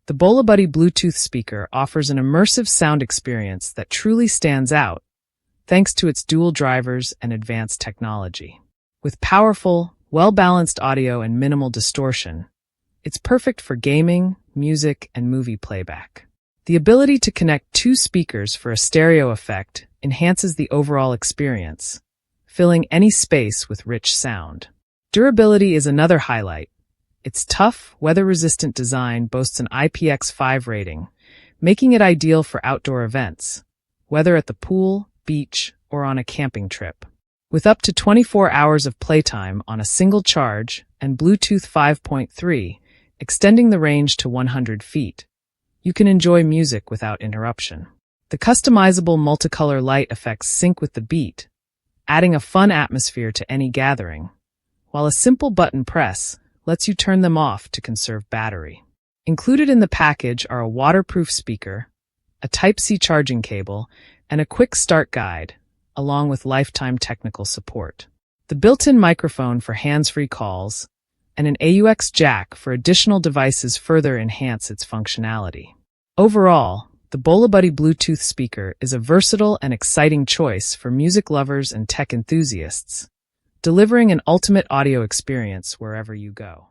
The BolaButty Bluetooth speaker offers an immersive sound experience that truly stands out, thanks to its dual drivers and advanced technology. With powerful, well-balanced audio and minimal distortion, it's perfect for gaming, music, and movie playback. The ability to connect two speakers for a stereo effect enhances the overall experience, filling any space with rich sound. Durability is another highlight. Its tough, weather-resistant design boasts an IPX5 rating, making it ideal for outdoor events, whether at the pool, beach, or on a camping trip. With up to 24 hours of playtime on a single charge and Bluetooth 5.3, extending the range to 100 feet, you can enjoy music without interruption. The customizable multicolor light effects sync with the beat, adding a fun atmosphere to any gathering, while a simple button press lets you turn them off to conserve battery. Included in the package are a waterproof speaker, a Type-C charging cable, and a quick start guide, along with lifetime technical support. The built-in microphone for hands-free calls and an AUX jack for additional devices further enhance its functionality. Overall, the BolaButty Bluetooth speaker is a versatile and exciting choice for music lovers and tech enthusiasts, delivering an ultimate audio experience wherever you go.